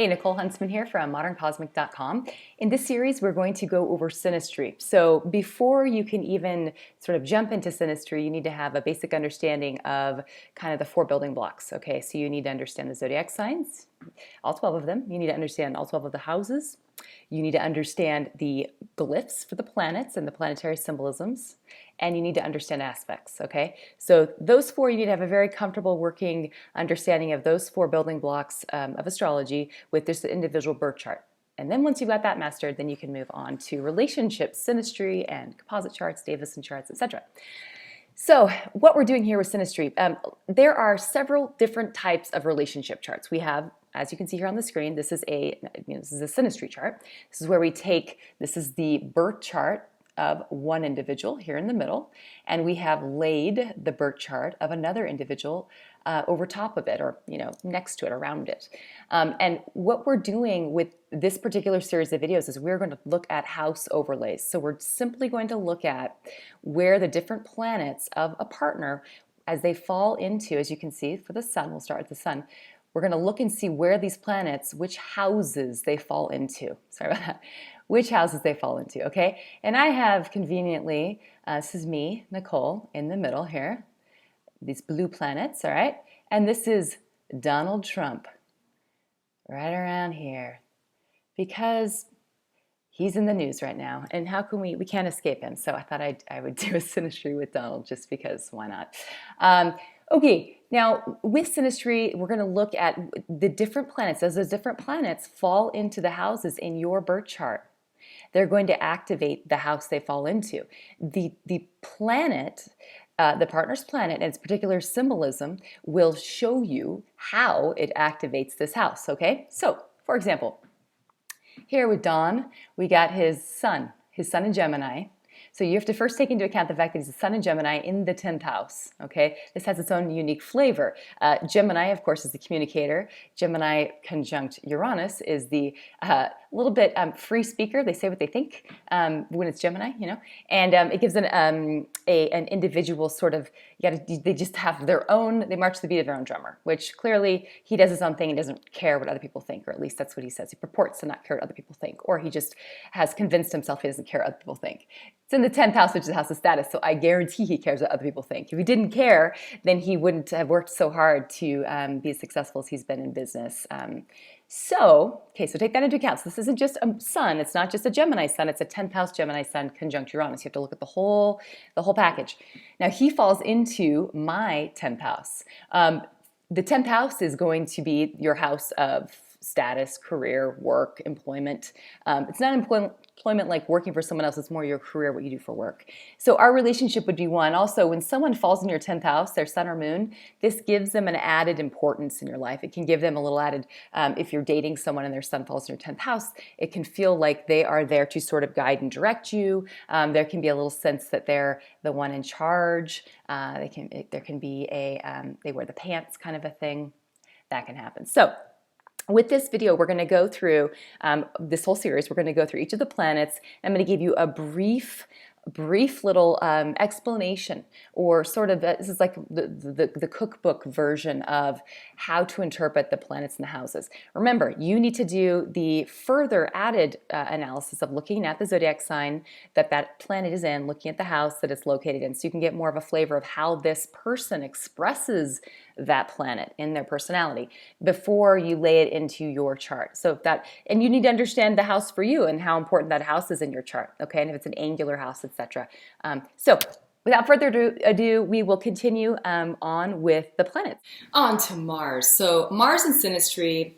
Hey, Nicole Huntsman here from moderncosmic.com. In this series, we're going to go over synastry. So before you can even sort of jump into synastry, you need to have a basic understanding of kind of the four building blocks. Okay, so you need to understand the zodiac signs, all 12 of them. You need to understand all 12 of the houses. You need to understand the glyphs for the planets and the planetary symbolisms, and you need to understand aspects, okay? So those four, you need to have a very comfortable working understanding of those four building blocks of astrology with this individual birth chart. And then once you've got that mastered, then you can move on to relationships, synastry, and composite charts, Davison charts, etc. So what we're doing here with synastry, there are several different types of relationship charts. We have, as you can see here on the screen, this is a synastry chart. This is where we take, this is the birth chart of one individual here in the middle, and we have laid the birth chart of another individual over top of it, or next to it, around it. And what we're doing with this particular series of videos is we're going to look at house overlays. So we're simply going to look at where the different planets of a partner, as they fall into, as you can see for the sun, we'll start with the sun, we're going to look and see where these planets, which houses they fall into. Sorry about that. Which houses they fall into, okay? And I have conveniently, this is me, Nicole, in the middle here, these blue planets, all right? And this is Donald Trump, right around here, because he's in the news right now, and how can we can't escape him. So I thought I would do a synastry with Donald, just because, why not? Okay, now with synastry, we're going to look at the different planets. As those different planets fall into the houses in your birth chart, they're going to activate the house they fall into. The planet, the partner's planet, and its particular symbolism will show you how it activates this house, okay? So, for example, here with Don, we got his sun in Gemini. So you have to first take into account the fact that he's a sun in Gemini in the 10th house, okay? This has its own unique flavor. Gemini, of course, is the communicator. Gemini conjunct Uranus is the little bit free speaker. They say what they think when it's Gemini, and it gives an individual sort of, they just have their own, they march to the beat of their own drummer, which clearly he does his own thing and doesn't care what other people think, or at least that's what he says. He purports to not care what other people think, or he just has convinced himself he doesn't care what other people think. It's in the 10th house, which is the house of status, so I guarantee he cares what other people think. If he didn't care, then he wouldn't have worked so hard to be as successful as he's been in business. So take that into account. So this isn't just a sun. It's not just a Gemini sun. It's a 10th house Gemini sun conjunct Uranus. You have to look at the whole package. Now, he falls into my 10th house. The 10th house is going to be your house of status, career, work, employment. It's not employment like working for someone else. It's more your career, what you do for work. So our relationship would be one. Also, when someone falls in your 10th house, their sun or moon, this gives them an added importance in your life. It can give them a little added, if you're dating someone and their sun falls in your 10th house, it can feel like they are there to sort of guide and direct you. There can be a little sense that they're the one in charge. There can be they wear the pants kind of a thing. That can happen. So with this video, we're going to go through this whole series. We're going to go through each of the planets. I'm going to give you a brief little explanation, or sort of this is like the cookbook version of how to interpret the planets and the houses. Remember, you need to do the further added analysis of looking at the zodiac sign that planet is in, looking at the house that it's located in, so you can get more of a flavor of how this person expresses that planet in their personality before you lay it into your chart. And you need to understand the house for you and how important that house is in your chart, okay? And if it's an angular house, etc. So without further ado, we will continue on with the planets. On to Mars. So Mars and synastry,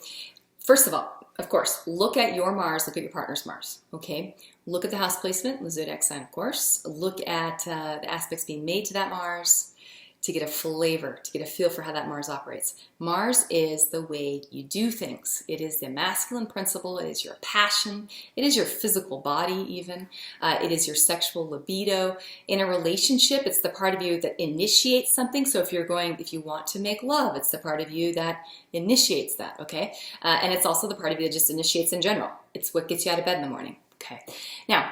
first of all, of course, look at your Mars, look at your partner's Mars, okay? Look at the house placement, the zodiac sign, of course. Look at the aspects being made to that Mars, to get a flavor, to get a feel for how that Mars operates. Mars is the way you do things. It is the masculine principle. It is your passion. It is your physical body even. It is your sexual libido. In a relationship, it's the part of you that initiates something. So if you want to make love, it's the part of you that initiates that, okay? And it's also the part of you that just initiates in general. It's what gets you out of bed in the morning, okay? Now,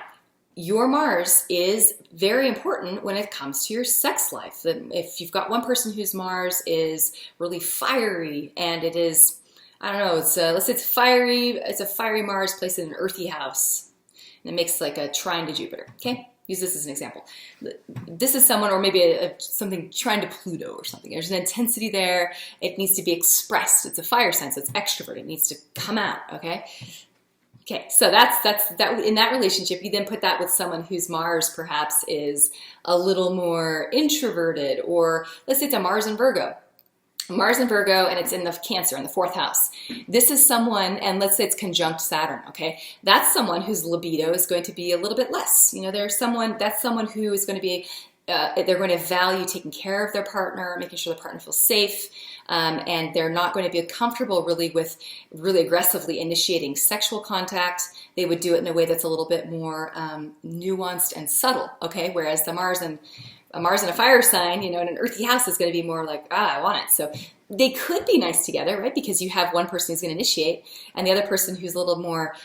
your Mars is very important when it comes to your sex life. If you've got one person whose Mars is really fiery and it is I don't know, let's say it's a fiery Mars placed in an earthy house, and it makes like a trine to Jupiter, okay? Use this as an example. This is someone, or maybe something trine to Pluto or something. There's an intensity there. It needs to be expressed. It's a fire sign, so it's extrovert. It needs to come out, okay? Okay, so that's that. In that relationship, you then put that with someone whose Mars perhaps is a little more introverted, or let's say it's a Mars in Virgo. Mars in Virgo, and it's in the Cancer, in the 4th house. This is someone, and let's say it's conjunct Saturn, okay? That's someone whose libido is going to be a little bit less. You know, that's someone who is going to be, they're going to value taking care of their partner, making sure the partner feels safe, and they're not going to be comfortable really with really aggressively initiating sexual contact. They would do it in a way that's a little bit more nuanced and subtle, okay? Whereas the Mars and a fire sign, you know, in an earthy house is going to be more like, I want it. So they could be nice together, right? Because you have one person who's going to initiate and the other person who's a little more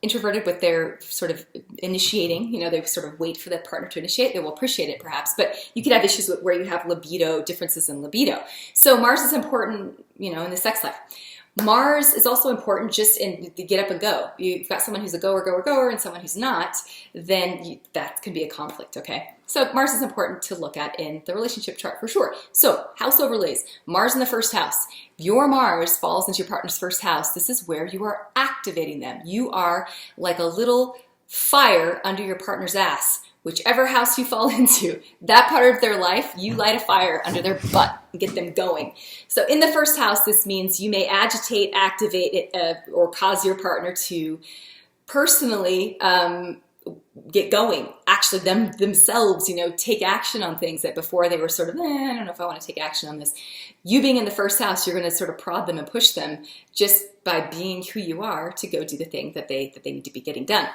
introverted with their sort of initiating. You know, they sort of wait for their partner to initiate. They will appreciate it perhaps, but you could have issues where you have libido, differences in libido. So Mars is important, you know, in the sex life. Mars is also important just in the get up and go. You've got someone who's a goer, and someone who's not, then that can be a conflict, okay? So Mars is important to look at in the relationship chart for sure. So house overlays, Mars in the 1st house. Your Mars falls into your partner's 1st house. This is where you are activating them. You are like a little fire under your partner's ass. Whichever house you fall into, that part of their life, you light a fire under their butt and get them going. So in the 1st house, this means you may agitate, activate it, or cause your partner to personally get going, actually themselves, you know, take action on things that before they were sort of, I don't know if I want to take action on this. You being in the 1st house, you're going to sort of prod them and push them just by being who you are to go do the thing that they need to be getting done.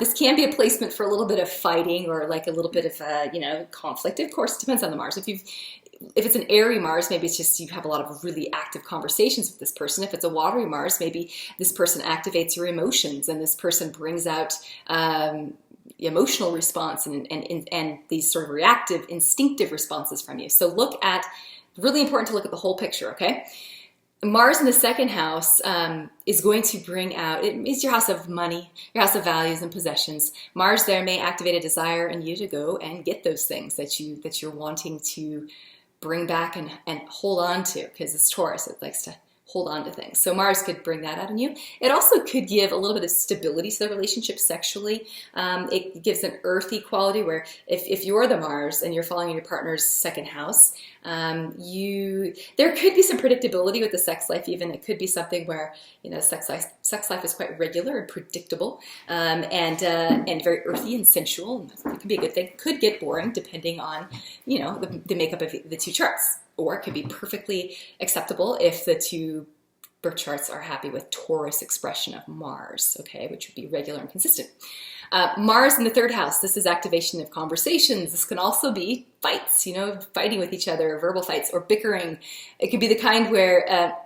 This can be a placement for a little bit of fighting or like a little bit of, you know, conflict. Of course, it depends on the Mars. If it's an airy Mars, maybe it's just you have a lot of really active conversations with this person. If it's a watery Mars, maybe this person activates your emotions and this person brings out emotional response and these sort of reactive, instinctive responses from you. So really important to look at the whole picture, okay? Mars in the 2nd house is going to bring out, it is your house of money, your house of values and possessions. Mars there may activate a desire in you to go and get those things that you're wanting to bring back and hold on to, because it's Taurus, it likes to hold on to things. So Mars could bring that out in you. It also could give a little bit of stability to the relationship sexually. It gives an earthy quality where if you're the Mars and you're following your partner's 2nd house, there could be some predictability with the sex life even. It could be something where, you know, sex life is quite regular and predictable and very earthy and sensual. It can be a good thing. Could get boring depending on, you know, the makeup of the 2 charts. Or it could be perfectly acceptable if the 2 birth charts are happy with Taurus expression of Mars, okay, which would be regular and consistent. Mars in the 3rd house, this is activation of conversations. This can also be fights, you know, fighting with each other, verbal fights or bickering. It could be the kind where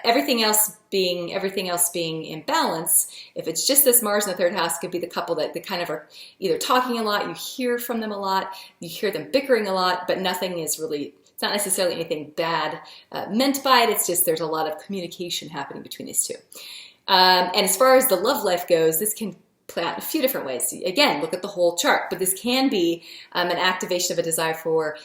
everything else being in balance. If it's just this Mars in the 3rd house, it could be the couple that they kind of are either talking a lot, you hear from them a lot, you hear them bickering a lot, but nothing is really, it's not necessarily anything bad meant by it. It's just there's a lot of communication happening between these 2. And as far as the love life goes, this can play out in a few different ways. Again, look at the whole chart, but this can be an activation of a desire for,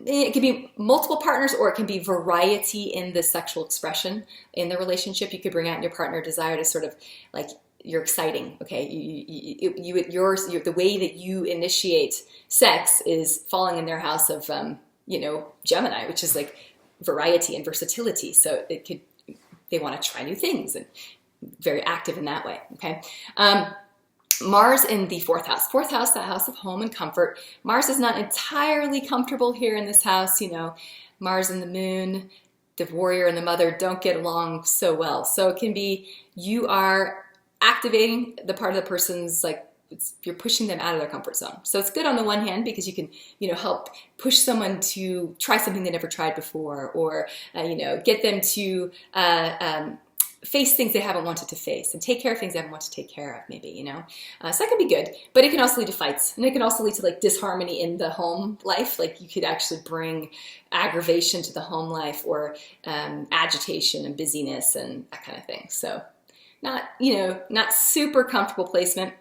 it can be multiple partners or it can be variety in the sexual expression in the relationship. You could bring out in your partner a desire to sort of like, you're exciting, okay? The way that you initiate sex is falling in their house of, you know, Gemini, which is like variety and versatility. So they want to try new things and very active in that way, okay? Mars in the 4th house. 4th house, that house of home and comfort. Mars is not entirely comfortable here in this house, you know. Mars and the moon, the warrior and the mother don't get along so well. So it can be you are activating the part of the person's, like, you're pushing them out of their comfort zone. So it's good on the one hand because you can, you know, help push someone to try something they never tried before, or, you know, get them to face things they haven't wanted to face and take care of things they haven't wanted to take care of, maybe, you know. So that could be good, but it can also lead to fights, and it can also lead to like disharmony in the home life. Like you could actually bring aggravation to the home life, or agitation and busyness and that kind of thing. So not, you know, not super comfortable placement.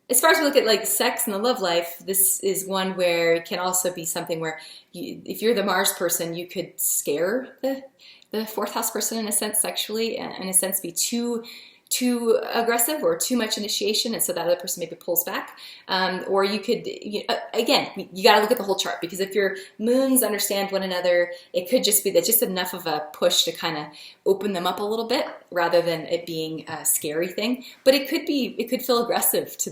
As far as we look at like sex and the love life, this is one where it can also be something where if you're the Mars person, you could scare the fourth house person in a sense sexually, and in a sense be too aggressive or too much initiation, and so that other person maybe pulls back. Or you could, again, you got to look at the whole chart, because if your moons understand one another, it could just be that just enough of a push to kind of open them up a little bit, rather than it being a scary thing. But it could feel aggressive to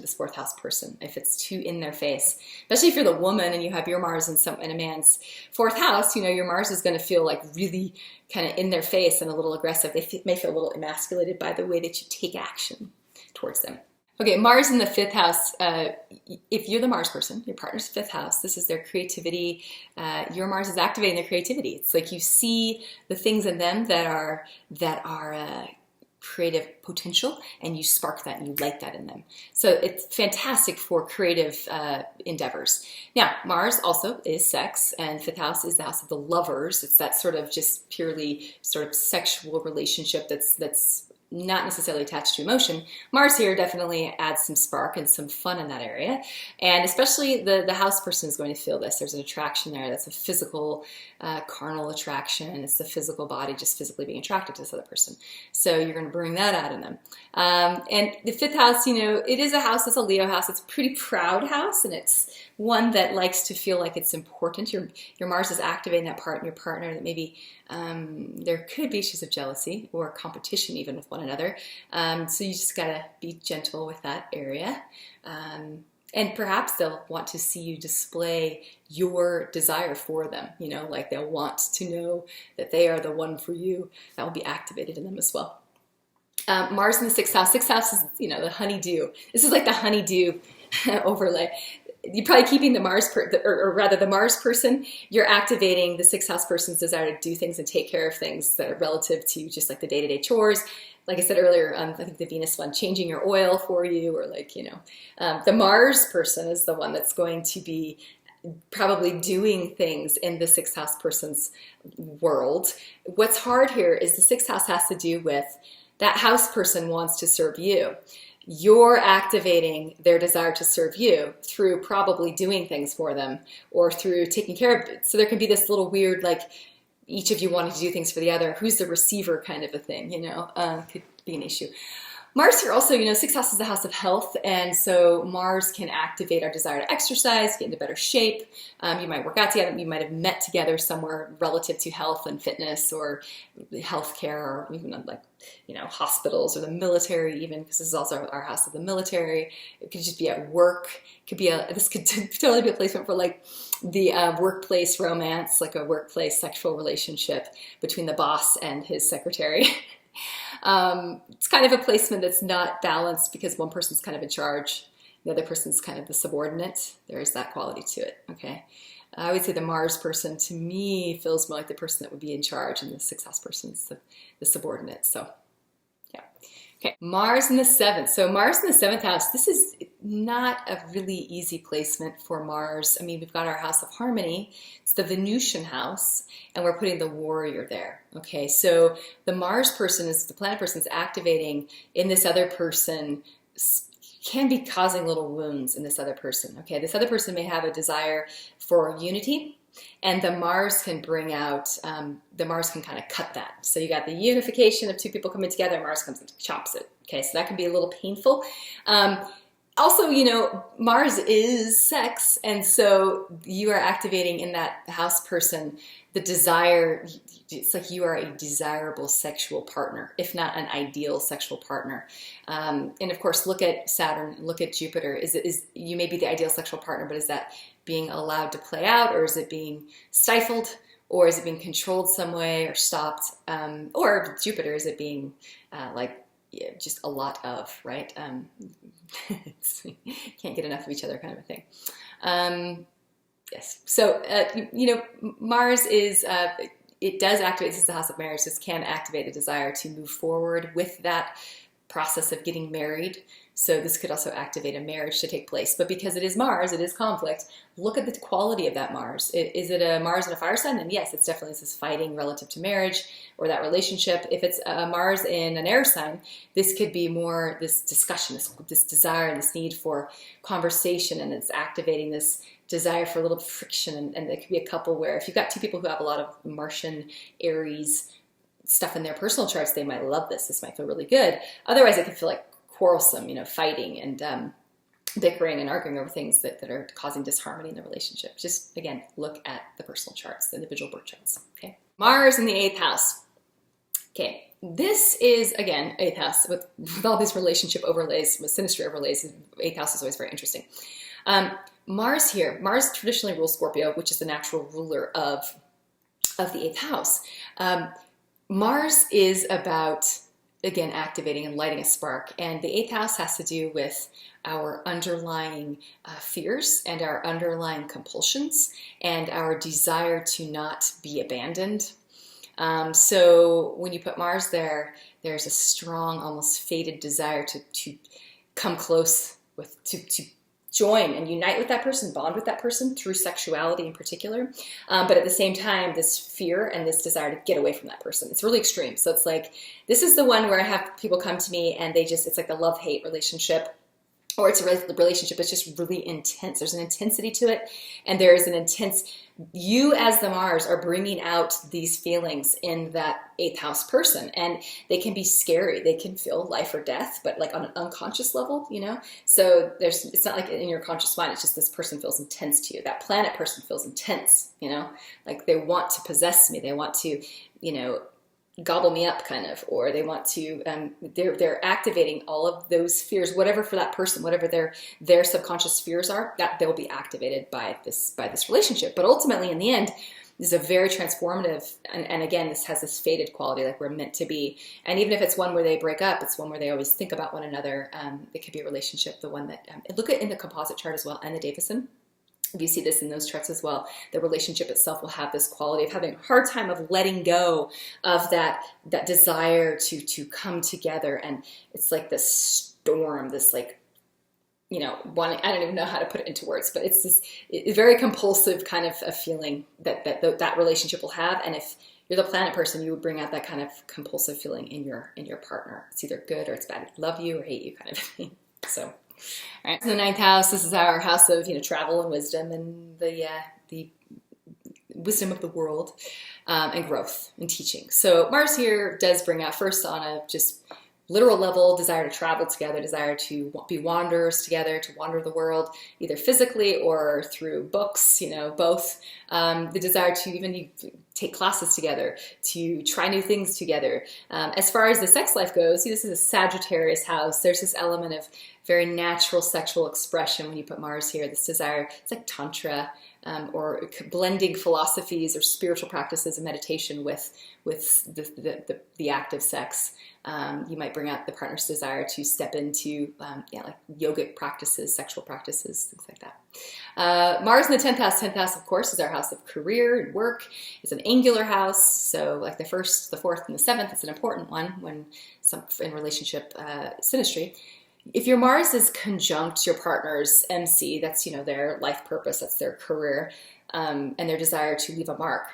this fourth house person if it's too in their face. Especially if you're the woman and you have your Mars in a man's fourth house, you know, your Mars is going to feel like really kind of in their face and a little aggressive. They may feel a little emasculated by the way that you take action towards them. Okay, Mars in the fifth house. If you're the Mars person, your partner's fifth house, this is their creativity. Your Mars is activating their creativity. It's like you see the things in them that are creative potential, and you spark that and you light that in them. So it's fantastic for creative endeavors. Now, Mars also is sex, and fifth house is the house of the lovers. It's that sort of just purely sort of sexual relationship that's not necessarily attached to emotion. Mars here definitely adds some spark and some fun in that area. And especially the house person is going to feel this. There's an attraction there that's a physical, carnal attraction. It's the physical body just physically being attracted to this other person. So you're going to bring that out in them. And the fifth house, you know, it is a house that's a Leo house. It's a pretty proud house, and it's one that likes to feel like it's important. Your Mars is activating that part in your partner that maybe there could be issues of jealousy or competition even with one another. So you just gotta be gentle with that area. And perhaps they'll want to see you display your desire for them. You know, like they'll want to know that they are the one for you. That will be activated in them as well. Mars in the sixth house. Sixth house is, you know, the honeydew. This is like the honeydew overlay. You're probably keeping the the Mars person, you're activating the sixth house person's desire to do things and take care of things that are relative to just like the day-to-day chores. Like I said earlier, I think the Venus one, changing your oil for you, or like, you know, the Mars person is the one that's going to be probably doing things in the sixth house person's world. What's hard here is the sixth house has to do with that house person wants to serve you. You're activating their desire to serve you through probably doing things for them or through taking care of it. So there can be this little weird, like, each of you wanting to do things for the other. Who's the receiver kind of a thing, you know, could be an issue. Mars here also, you know, sixth house is the house of health, and so Mars can activate our desire to exercise, get into better shape. You might work out together, you might have met together somewhere relative to health and fitness or healthcare, or even like, you know, hospitals or the military even, because this is also our house of the military. It could just be at work. It could be this could totally be a placement for like the workplace romance, like a workplace sexual relationship between the boss and his secretary. It's kind of a placement that's not balanced because one person's kind of in charge, the other person's kind of the subordinate. There is that quality to it, okay? I would say the Mars person, to me, feels more like the person that would be in charge, and the sixth house person's the subordinate, so yeah. Okay, Mars in the seventh. So Mars in the seventh house, this is not a really easy placement for Mars. I mean, we've got our house of harmony. It's the Venusian house, and we're putting the warrior there. Okay, so the Mars person the planet person is activating in this other person, can be causing little wounds in this other person. Okay, this other person may have a desire for unity, and the Mars can bring out, the Mars can kind of cut that. So you got the unification of two people coming together, and Mars comes and chops it. Okay, so that can be a little painful. Also, you know, Mars is sex, and so you are activating in that house person the desire. It's like you are a desirable sexual partner, if not an ideal sexual partner. And of course, look at Saturn, look at Jupiter. You may be the ideal sexual partner, but is that being allowed to play out, or is it being stifled, or is it being controlled some way or stopped? Or Jupiter, is it being yeah, just a lot of, right? Can't get enough of each other kind of a thing. Yes. So, you know, Mars is, it does activate, this is the house of marriage, this can activate a desire to move forward with that process of getting married. So this could also activate a marriage to take place. But because it is Mars, it is conflict, look at the quality of that Mars. Is it a Mars in a fire sign? Then yes, it's definitely this fighting relative to marriage or that relationship. If it's a Mars in an air sign, this could be more this discussion, this desire and this need for conversation, and it's activating this desire for a little friction. And there could be a couple where if you've got two people who have a lot of Martian, Aries stuff in their personal charts, they might love this. This might feel really good. Otherwise, it could feel like quarrelsome, fighting and bickering and arguing over things that are causing disharmony in the relationship. Just, again, look at the personal charts, the individual birth charts, okay? Mars in the 8th house. Okay, this is, again, 8th house with all these relationship overlays, with synastry overlays. 8th house is always very interesting. Mars here, Mars traditionally rules Scorpio, which is the natural ruler of the 8th house. Mars is about, again, activating and lighting a spark. And the 8th house has to do with our underlying fears and our underlying compulsions and our desire to not be abandoned. So when you put Mars there, there's a strong, almost fated desire to come close with, to join and unite with that person, bond with that person through sexuality in particular. But at the same time, this fear and this desire to get away from that person. It's really extreme. So it's like, this is the one where I have people come to me and it's like a love-hate relationship, or it's a relationship that's just really intense. There's an intensity to it, and there's an intense, you as the Mars are bringing out these feelings in that 8th house person, and they can be scary. They can feel life or death, but like on an unconscious level, So it's not like in your conscious mind, it's just this person feels intense to you. That planet person feels intense, like they want to possess me. They want to, gobble me up kind of, or they want to, they're activating all of those fears, whatever for that person, whatever their subconscious fears are, that they'll be activated by this relationship. But ultimately in the end, this is a very transformative, and again, this has this fated quality, like we're meant to be. And even if it's one where they break up, it's one where they always think about one another. It could be a relationship, the one that, look at in the composite chart as well, and the Davison. If you see this in those charts as well, the relationship itself will have this quality of having a hard time of letting go of that desire to come together. And it's like this storm, this like, wanting, I don't even know how to put it into words, but it's this very compulsive kind of a feeling that relationship will have. And if you're the planet person, you would bring out that kind of compulsive feeling in your partner. It's either good or it's bad. Love you or hate you kind of thing. So. All right, so the 9th house, this is our house of travel and wisdom and the wisdom of the world and growth and teaching. So Mars here does bring out first on a just literal level desire to travel together, desire to be wanderers together, to wander the world either physically or through books, both. The desire to even take classes together, to try new things together. As far as the sex life goes, this is a Sagittarius house. There's this element of very natural sexual expression when you put Mars here. This desire, it's like Tantra, or blending philosophies or spiritual practices and meditation with the act of sex. You might bring out the partner's desire to step into like yogic practices, sexual practices, things like that. Mars in the 10th house. 10th house, of course, is our house of career and work. It's an angular house, so like the 1st, the 4th, and the 7th, it's an important one when in relationship synastry. If your Mars is conjunct your partner's MC, that's their life purpose, that's their career, and their desire to leave a mark,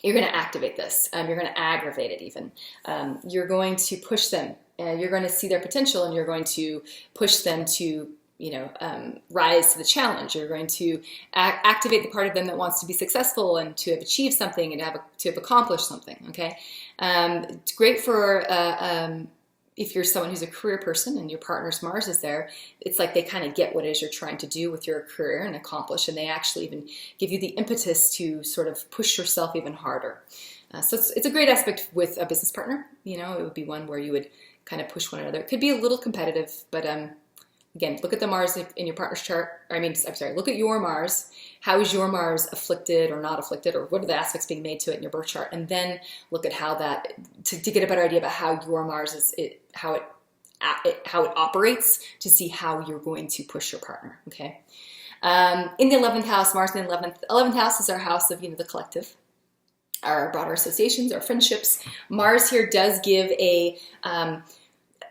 you're going to activate this. You're going to aggravate it even. You're going to push them. You're going to see their potential, and you're going to push them to rise to the challenge. You're going to activate the part of them that wants to be successful and to have achieved something and to have accomplished something. Okay, it's great for. If you're someone who's a career person and your partner's Mars is there, it's like they kind of get what it is you're trying to do with your career and accomplish, and they actually even give you the impetus to sort of push yourself even harder. So it's a great aspect with a business partner. It would be one where you would kind of push one another. It could be a little competitive, but again, look at the Mars in your partner's chart. Look at your Mars. How is your Mars afflicted or not afflicted, or what are the aspects being made to it in your birth chart? And then look at how that, to get a better idea about how your Mars how it operates, to see how you're going to push your partner, okay? In the 11th house, Mars in the 11th house is our house of, the collective. our broader associations, our friendships. Mars here does give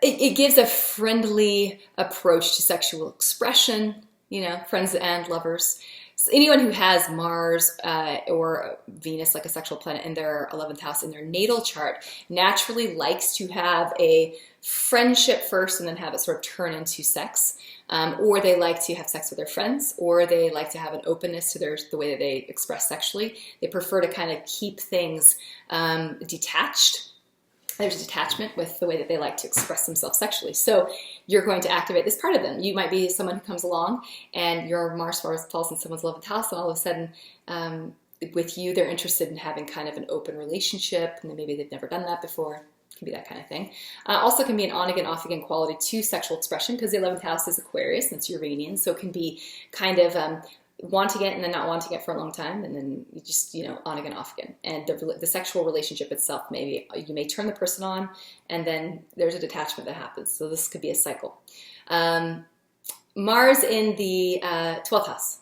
it gives a friendly approach to sexual expression, you know, friends and lovers. So anyone who has Mars or Venus, like a sexual planet, in their 11th house in their natal chart naturally likes to have a friendship first and then have it sort of turn into sex. Or they like to have sex with their friends, or they like to have an openness to the way that they express sexually. They prefer to kind of keep things detached. There's a detachment with the way that they like to express themselves sexually. So you're going to activate this part of them. You might be someone who comes along and your Mars falls in someone's 11th house, and all of a sudden with you, they're interested in having kind of an open relationship, and then maybe they've never done that before. It can be that kind of thing. Also can be an on-again, off-again quality to sexual expression, because the 11th house is Aquarius, and it's Uranian, so it can be kind of wanting it and then not wanting it for a long time, and then you just, you know, on again, off again. And the sexual relationship itself, maybe you may turn the person on and then there's a detachment that happens. So this could be a cycle. Mars in the 12th house.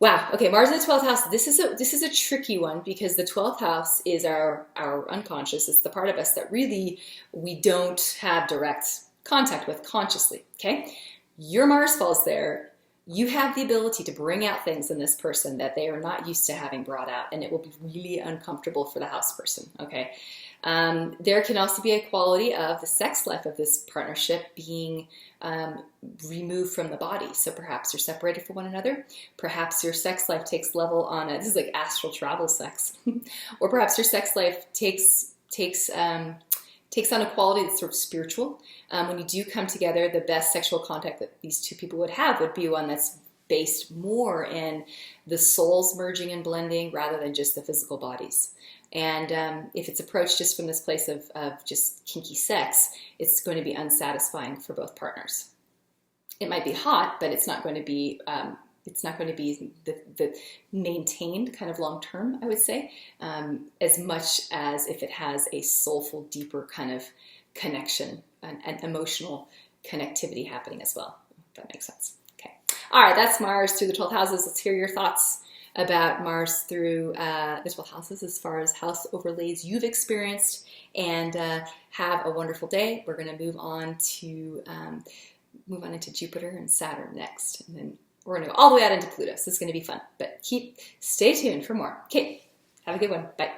Wow. Okay, Mars in the 12th house. This is a tricky one, because the 12th house is our unconscious. It's the part of us that really we don't have direct contact with consciously. Okay, your Mars falls there. You have the ability to bring out things in this person that they are not used to having brought out, and it will be really uncomfortable for the house person, okay? There can also be a quality of the sex life of this partnership being removed from the body. So perhaps you're separated from one another. Perhaps your sex life takes level on this is like astral travel sex. Or perhaps your sex life takes on a quality that's sort of spiritual. When you do come together, the best sexual contact that these two people would have would be one that's based more in the souls merging and blending rather than just the physical bodies. And if it's approached just from this place of just kinky sex, it's going to be unsatisfying for both partners. It might be hot, but it's not going to be the maintained kind of long term, I would say, as much as if it has a soulful, deeper kind of connection and emotional connectivity happening as well. If that makes sense. Okay. All right, that's Mars through the 12 houses. Let's hear your thoughts about Mars through the 12 houses as far as house overlays you've experienced, and have a wonderful day. We're going to move on into Jupiter and Saturn next, and then we're going to go all the way out into Pluto, so it's going to be fun. But stay tuned for more. Okay, have a good one. Bye.